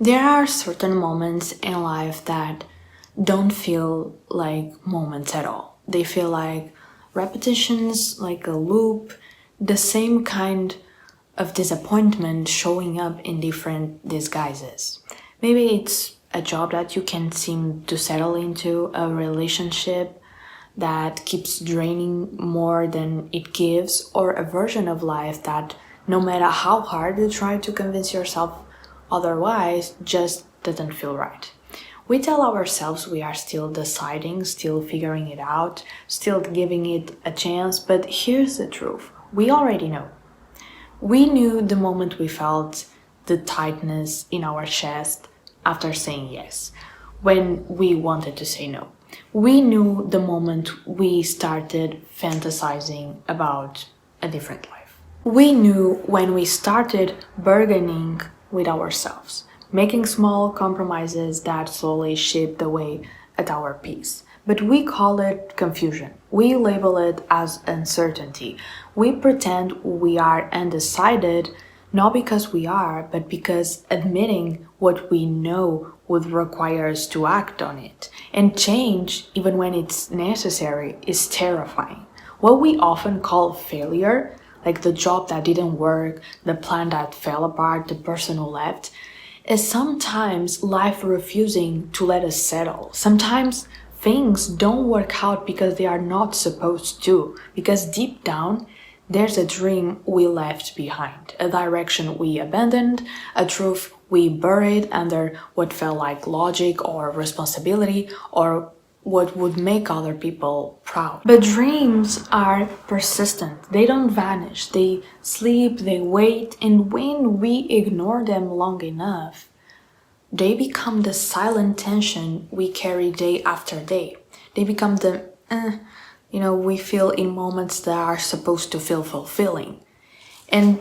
There are certain moments in life that don't feel like moments at all. They feel like repetitions, like a loop, the same kind of disappointment showing up in different disguises. Maybe it's a job that you can't seem to settle into, a relationship that keeps draining more than it gives, or a version of life that, no matter how hard you try to convince yourself otherwise, just doesn't feel right. We tell ourselves we are still deciding, still figuring it out, still giving it a chance, but here's the truth: we already know. We knew the moment we felt the tightness in our chest after saying yes, when we wanted to say no. We knew the moment we started fantasizing about a different life. We knew when we started bargaining with ourselves, making small compromises that slowly chipped away at our peace. But we call it confusion. We label it as uncertainty. We pretend we are undecided, not because we are, but because admitting what we know would require us to act on it. And change, even when it's necessary, is terrifying. What we often call failure, like the job that didn't work, the plan that fell apart, the person who left, is sometimes life refusing to let us settle. Sometimes things don't work out because they are not supposed to, because deep down, there's a dream we left behind, a direction we abandoned, a truth we buried under what felt like logic or responsibility or what would make other people proud. But dreams are persistent. They don't vanish. They sleep, they wait, and when we ignore them long enough, they become the silent tension we carry day after day. They become the we feel in moments that are supposed to feel fulfilling. And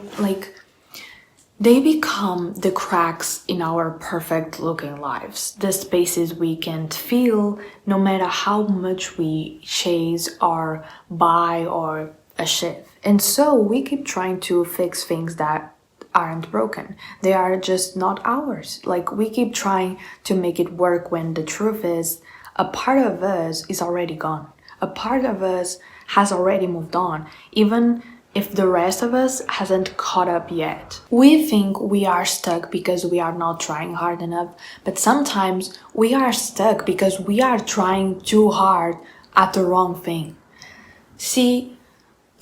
they become the cracks in our perfect looking lives, the spaces we can't feel no matter how much we chase or buy or achieve. And so we keep trying to fix things that aren't broken. They are just not ours. Like we keep trying to make it work when the truth is a part of us is already gone. A part of us has already moved on, even if the rest of us hasn't caught up yet. We think we are stuck because we are not trying hard enough, but sometimes we are stuck because we are trying too hard at the wrong thing. See,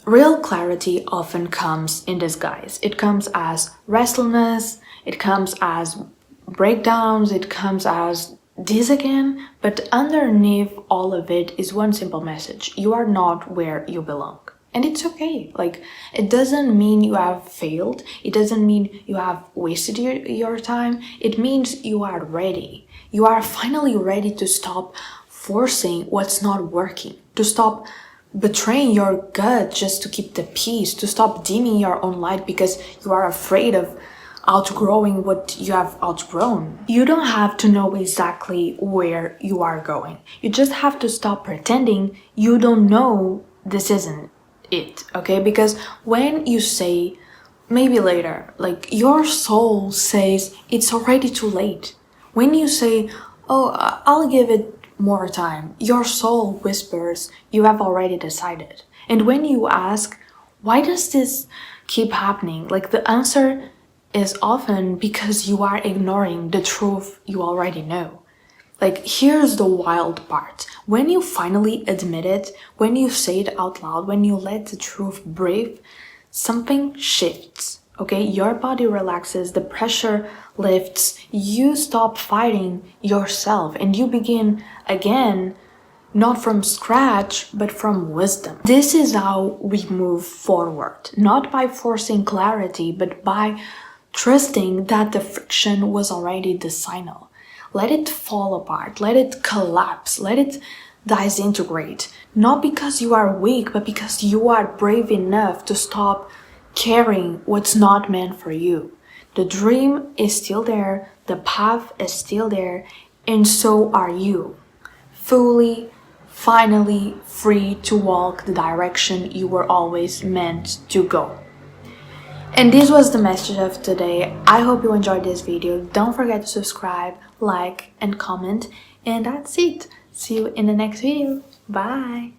real clarity often comes in disguise. It comes as restlessness, it comes as breakdowns, it comes as this again, but underneath all of it is one simple message: you are not where you belong. And it's okay. It doesn't mean you have failed, it doesn't mean you have wasted your time. It means you are ready. You are finally ready to stop forcing what's not working, to stop betraying your gut just to keep the peace, to stop dimming your own light because you are afraid of outgrowing what you have outgrown. You don't have to know exactly where you are going. You just have to stop pretending you don't know this isn't it, okay? Because when you say maybe later, your soul says it's already too late. When you say, oh, I'll give it more time, your soul whispers you have already decided. And when you ask, why does this keep happening? The answer is often because you are ignoring the truth you already know. Here's the wild part. When you finally admit it, when you say it out loud, when you let the truth breathe, something shifts, okay? Your body relaxes, the pressure lifts, you stop fighting yourself, and you begin again, not from scratch, but from wisdom. This is how we move forward, not by forcing clarity, but by trusting that the friction was already the signal. Let it fall apart, let it collapse, let it disintegrate. Not because you are weak, but because you are brave enough to stop carrying what's not meant for you. The dream is still there, the path is still there, and so are you. Fully, finally free to walk the direction you were always meant to go. And this was the message of today. I hope you enjoyed this video. Don't forget to subscribe, like, and comment. And that's it. See you in the next video. Bye.